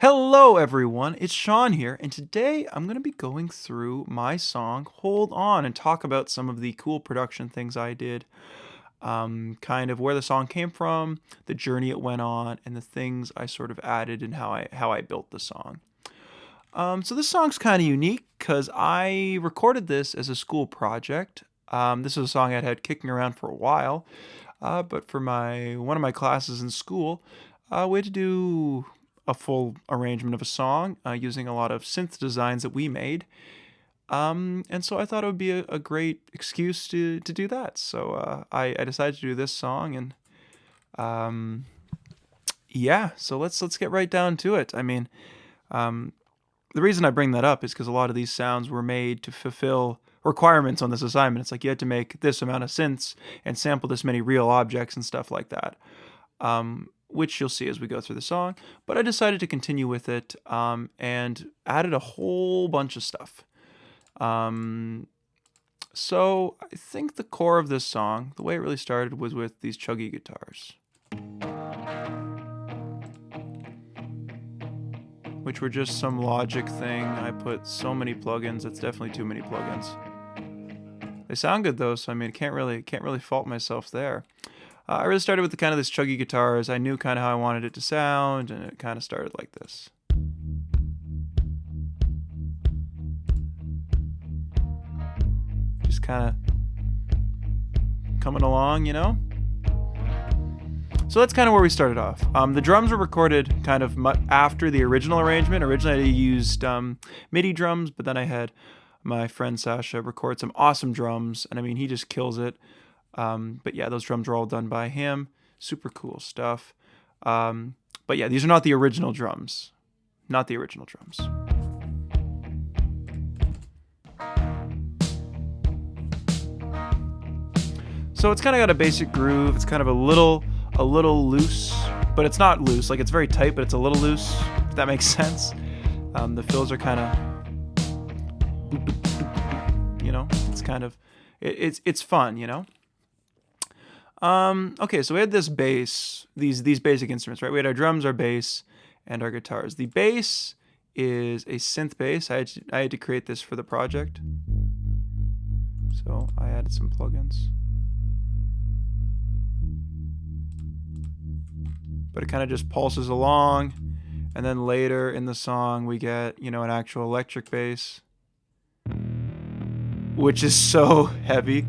Hello, everyone. It's Sean here, and today I'm going to be going through my song Hold On and talk about some of the cool production things I did, kind of where the song came from, the journey it went on, and the things I sort of added and how I built the song. So this song's kind of unique because I recorded this as a school project. This is a song I'd had kicking around for a while, but for my one of my classes in school, we had to do a full arrangement of a song using a lot of synth designs that we made. And so I thought it would be a great excuse to do that. So I decided to do this song, and um, yeah, so let's get right down to it. I mean, um, the reason I bring that up is because a lot of these sounds were made to fulfill requirements on this assignment. It's like you had to make this amount of synths and sample this many real objects and stuff like that, which you'll see as we go through the song. But I decided to continue with it and added a whole bunch of stuff. Um, so I think the core of this song, the way it really started, was with these chuggy guitars, which were just some Logic thing. I put so many plugins. It's definitely too many plugins. They sound good though, so I mean, can't really fault myself there. I really started with the kind of this chuggy guitars. I knew kind of how I wanted it to sound, and it kind of started like this. Just kind of coming along, you know? So that's kind of where we started off. The drums were recorded kind of after the original arrangement. Originally, I used MIDI drums, but then I had my friend Sasha record some awesome drums, and I mean, he just kills it. But yeah, those drums were all done by him. Super cool stuff. But yeah, these are not the original drums. Not the original drums. So it's kind of got a basic groove. It's kind of a little loose, but it's not loose. Like it's very tight, but it's a little loose. If that makes sense. The fills are kind of, it's kind of, it's fun, you know. Okay, so we had this bass, these basic instruments, right? We had our drums, our bass, and our guitars. The bass is a synth bass. I had to create this for the project, so I added some plugins. But it kind of just pulses along, and then later in the song we get, an actual electric bass, which is so heavy.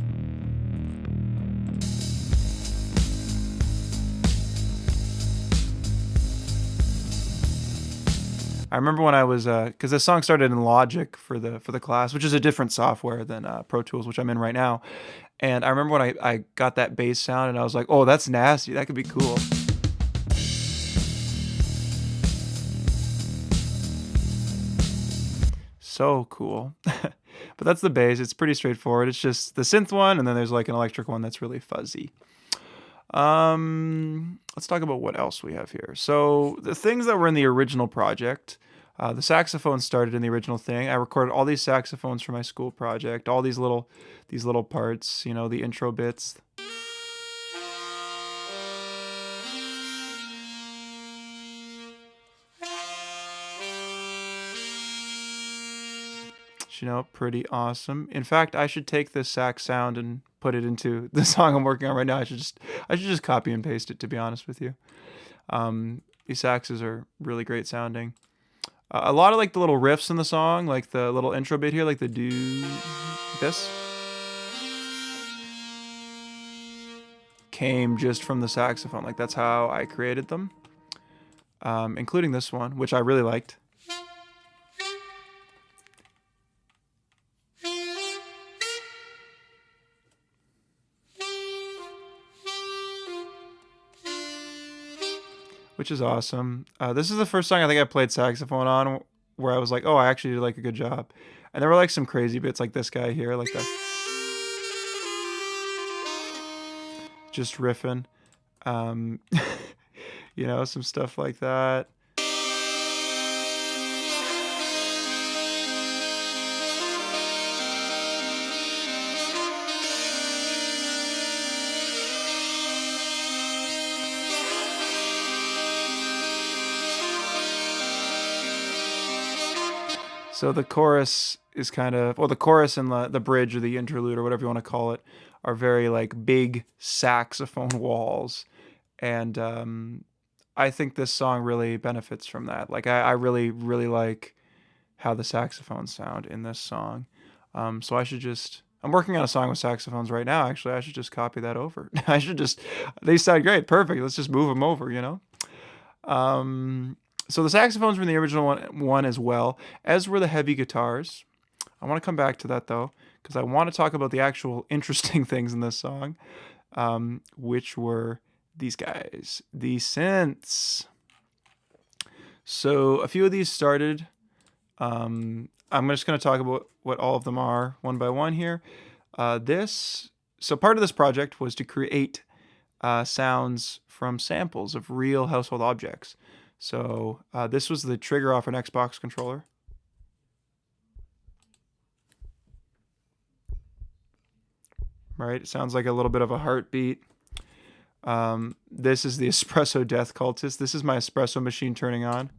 I remember when I was, because this song started in Logic for the class, which is a different software than Pro Tools, which I'm in right now. And I remember when I got that bass sound, and I was like, oh, that's nasty. That could be cool. So cool. But that's the bass. It's pretty straightforward. It's just the synth one, and then there's like an electric one that's really fuzzy. Let's talk about what else we have here. So the things that were in the original project, the saxophone started in the original thing. I recorded all these saxophones for my school project, all these little parts, the intro bits. Pretty awesome. In fact, I should take this sax sound and put it into the song I'm working on right now. I should just copy and paste it, to be honest with you. These saxes are really great sounding. A lot of like the little riffs in the song, like the little intro bit here, like the do this, came just from the saxophone. Like that's how I created them, including this one, which I really liked. Which is awesome. This is the first song I think I played saxophone on where I was like, oh, I actually did like a good job. And there were like some crazy bits like this guy here, like the just riffing, um, some stuff like that. So the chorus is kind of, well, the chorus and the bridge or the interlude or whatever you want to call it are very like big saxophone walls. And I think this song really benefits from that. Like I really, really like how the saxophones sound in this song. So I should just, I'm working on a song with saxophones right now, actually. I should just copy that over. I should just, they sound great. Perfect. Let's just move them over, you know? So the saxophones were in the original one as well, as were the heavy guitars. I want to come back to that though, because I want to talk about the actual interesting things in this song, which were these guys, the synths. So a few of these started. I'm just going to talk about what all of them are one by one here. So part of this project was to create sounds from samples of real household objects. So this was the trigger off an Xbox controller. Right, it sounds like a little bit of a heartbeat. This is the Espresso Death Cultist. This is my espresso machine turning on.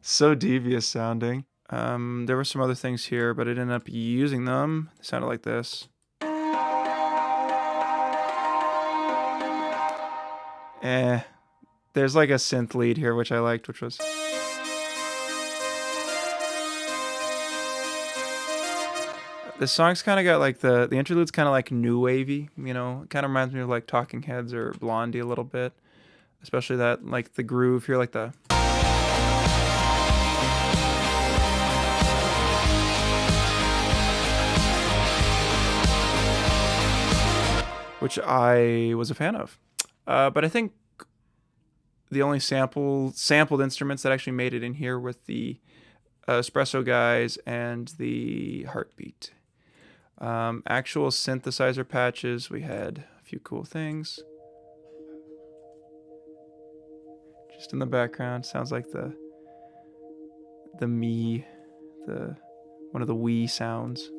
So devious sounding. There were some other things here, but I didn't end up using them. They sounded like this. There's like a synth lead here, which I liked, which was... This song's kind of got like the interlude's kind of like new wavy, you know? It kind of reminds me of like Talking Heads or Blondie a little bit. Especially that, like the groove here, like the... which I was a fan of. But I think the only sampled instruments that actually made it in here with the espresso guys and the heartbeat. Actual synthesizer patches, we had a few cool things. Just in the background, sounds like the one of the Wii sounds.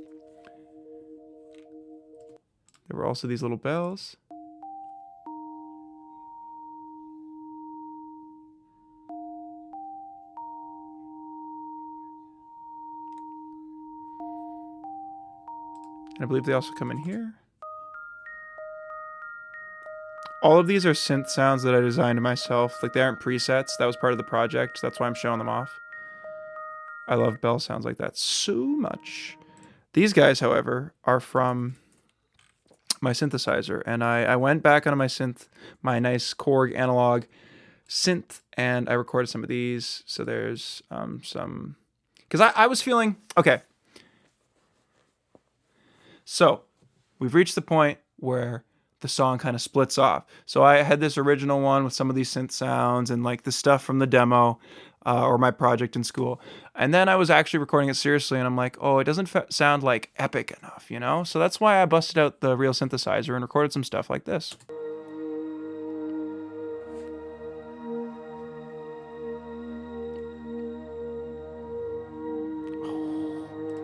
There were also these little bells. And I believe they also come in here. All of these are synth sounds that I designed myself. Like, they aren't presets. That was part of the project. That's why I'm showing them off. I love bell sounds like that so much. These guys, however, are from my synthesizer. And I went back onto my nice Korg analog synth, and I recorded some of these. So there's some... Because I was feeling... Okay. So we've reached the point where the song kind of splits off. So I had this original one with some of these synth sounds and like the stuff from the demo or my project in school. And then I was actually recording it seriously, and I'm like, oh, it doesn't sound like epic enough, you know? So that's why I busted out the real synthesizer and recorded some stuff like this.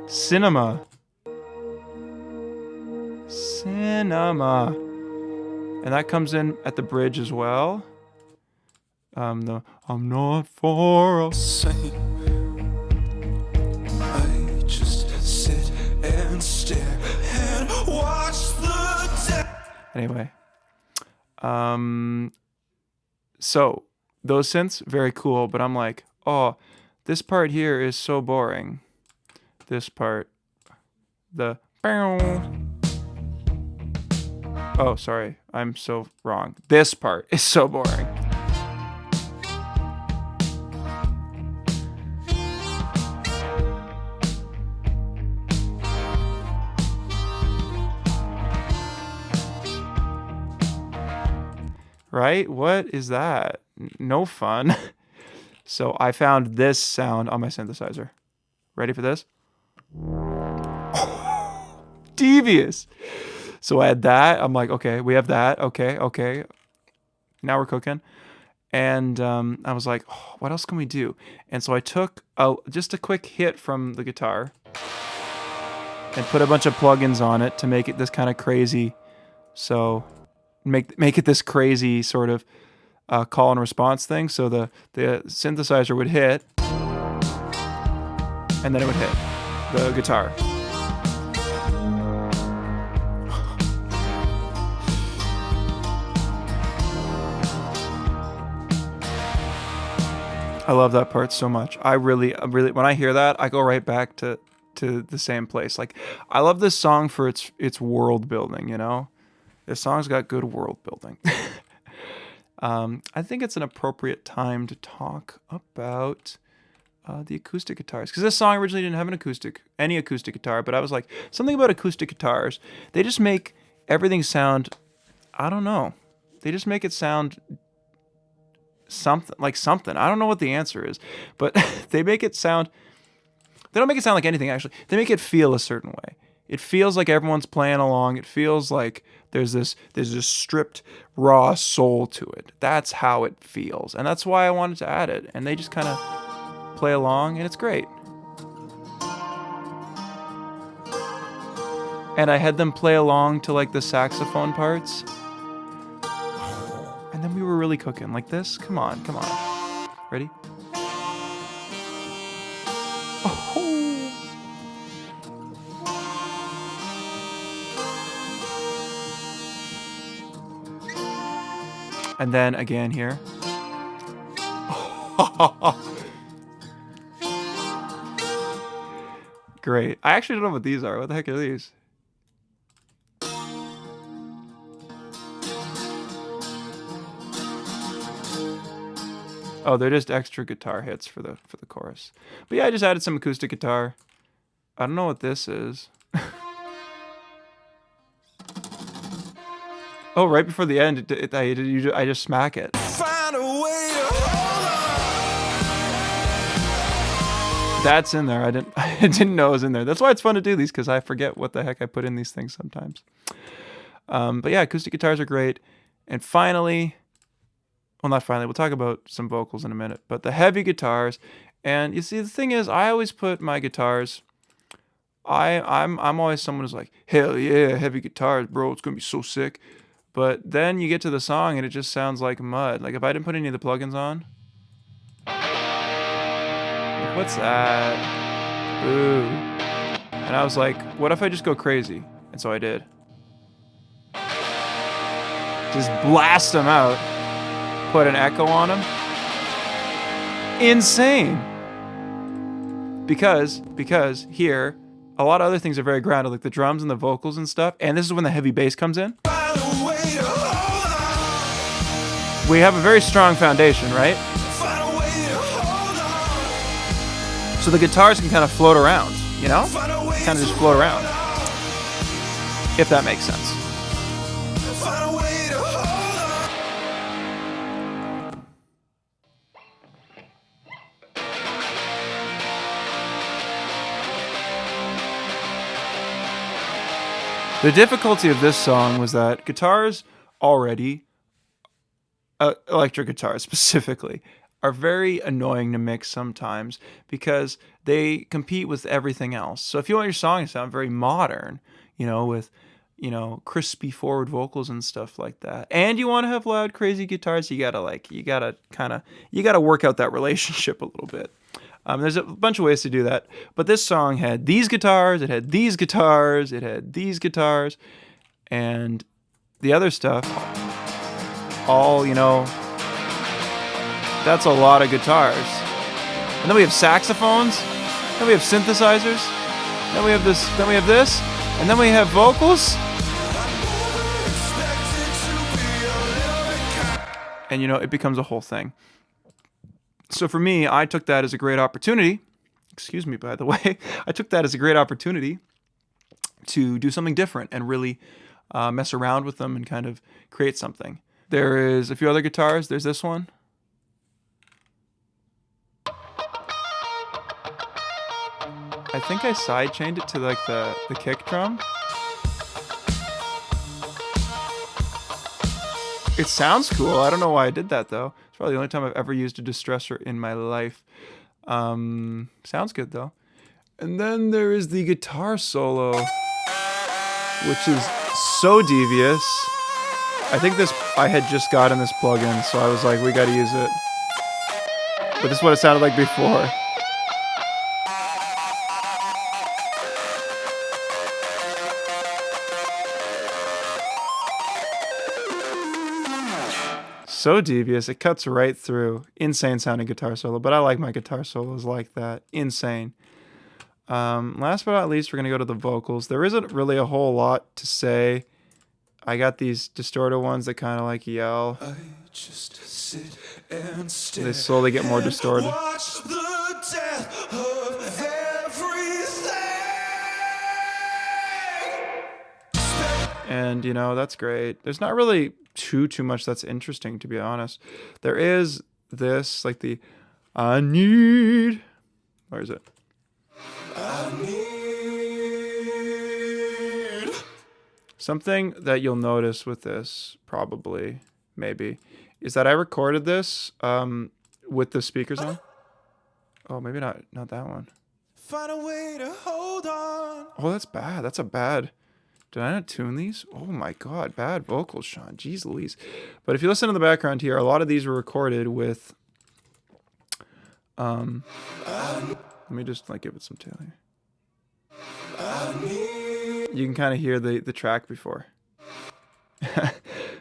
Cinema. And that comes in at the bridge as well. I'm not for a saint. I just sit and stare and watch the death. Anyway. So those synths, very cool, but I'm like, oh, this part here is so boring. This part. The oh, sorry. I'm so wrong. This part is so boring. Right? What is that? No fun. So I found this sound on my synthesizer. Ready for this? Devious. So I had that. I'm like, okay, we have that. Okay. Now we're cooking. And I was like, oh, what else can we do? And so I took just a quick hit from the guitar and put a bunch of plugins on it to make it this kind of crazy. So make it this crazy sort of call and response thing. So the synthesizer would hit, and then it would hit the guitar. I love that part so much. I really, when I hear that, I go right back to the same place. Like, I love this song for its world building. You know, this song's got good world building. I think it's an appropriate time to talk about the acoustic guitars, because this song originally didn't have any acoustic guitar, but I was like, something about acoustic guitars, they just make everything sound, I don't know, they just make it sound something. I don't know what the answer is, but they don't make it sound like anything, actually. They make it feel a certain way. It feels like everyone's playing along. It feels like there's this stripped, raw soul to it. That's how it feels, and that's why I wanted to add it. And they just kind of play along, and it's great. And I had them play along to like the saxophone parts, and then we were really cooking like this. Come on. Ready? Oh. And then again here. Great. I actually don't know what these are. What the heck are these? Oh, they're just extra guitar hits for the chorus. But yeah, I just added some acoustic guitar. I don't know what this is. Oh, right before the end, I just smack it. Find a way to hold on. That's in there. I didn't know it was in there. That's why it's fun to do these, because I forget what the heck I put in these things sometimes. But yeah, acoustic guitars are great. And finally, well, not finally, we'll talk about some vocals in a minute, but the heavy guitars. And you see, the thing is, I always put my guitars, I'm always someone who's like, hell yeah, heavy guitars, bro, it's gonna be so sick. But then you get to the song and it just sounds like mud. Like, if I didn't put any of the plugins on, like, what's that? Ooh. And I was like, what if I just go crazy? And so I did. Just blast them out. Put an echo on them. Insane. Because here, a lot of other things are very grounded, like the drums and the vocals and stuff. And this is when the heavy bass comes in. We have a very strong foundation, right? So the guitars can kind of float around, you know? Kind of just float around. If that makes sense. The difficulty of this song was that guitars already, electric guitars specifically, are very annoying to mix sometimes because they compete with everything else. So if you want your song to sound very modern, you know, with, you know, crispy forward vocals and stuff like that, and you want to have loud, crazy guitars, you gotta work out that relationship a little bit. There's a bunch of ways to do that, but this song had these guitars, it had these guitars, it had these guitars, and the other stuff, all, you know, that's a lot of guitars. And then we have saxophones, then we have synthesizers, then we have this, and then we have vocals. And, you know, it becomes a whole thing. So for me, I took that as a great opportunity. Excuse me, by the way. I took that as a great opportunity to do something different and really mess around with them and kind of create something. There is a few other guitars. There's this one. I think I sidechained it to like the kick drum. It sounds cool. I don't know why I did that though. It's probably the only time I've ever used a distressor in my life. Sounds good though. And then there is the guitar solo, which is so devious. I think I had just gotten this plugin, so I was like, we gotta use it. But this is what it sounded like before. So devious, it cuts right through. Insane sounding guitar solo, but I like my guitar solos like that. Insane. Last but not least, we're gonna go to the vocals. There isn't really a whole lot to say. I got these distorted ones that kind of like yell. I just sit and stare. They slowly get more distorted. Watch the death of everything. And, you know, that's great. There's not really too much that's interesting, to be honest. There is this, like the I need. Where is it? I need. Something that you'll notice with this, probably, maybe, is that I recorded this with the speakers on. Oh, maybe not that one. Find a way to hold on. Oh, that's bad. That's a bad. Did I not tune these? Oh my God, bad vocals, Sean. Jeez Louise. But if you listen to the background here, a lot of these were recorded with. Let me just like give it some tail here. You can kind of hear the track before.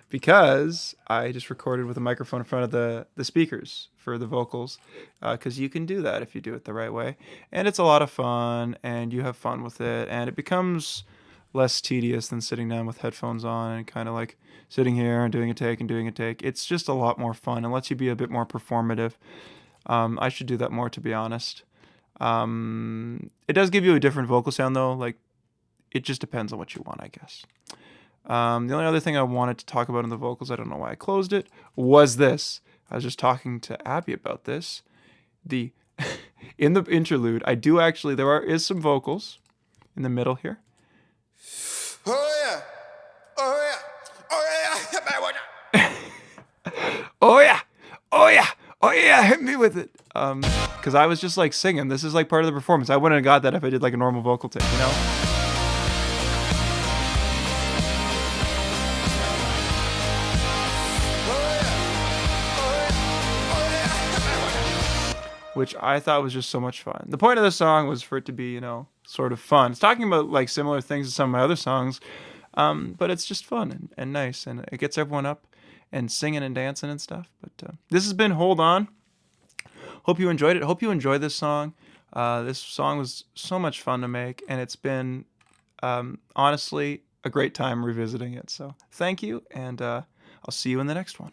Because I just recorded with a microphone in front of the speakers for the vocals. Because you can do that if you do it the right way. And it's a lot of fun, and you have fun with it, and it becomes less tedious than sitting down with headphones on and kind of like sitting here and doing a take and doing a take. It's just a lot more fun and lets you be a bit more performative. I should do that more, to be honest. It does give you a different vocal sound though. Like, it just depends on what you want, I guess. The only other thing I wanted to talk about in the vocals, I don't know why I closed it, was this. I was just talking to Abby about this. In the interlude, I do actually, is some vocals in the middle here. Oh yeah. Oh yeah. Oh yeah. Oh yeah. Oh yeah. Oh yeah, hit me with it. Because I was just like singing. This is like part of the performance. I wouldn't have got that if I did like a normal vocal take, you know? Which I thought was just so much fun. The point of the song was for it to be, you know, sort of fun. It's talking about like similar things to some of my other songs, but it's just fun and nice, and it gets everyone up and singing and dancing and stuff. But this has been Hold On. Hope you enjoyed it. Hope you enjoyed this song. This song was so much fun to make, and it's been honestly a great time revisiting it. So thank you, and I'll see you in the next one.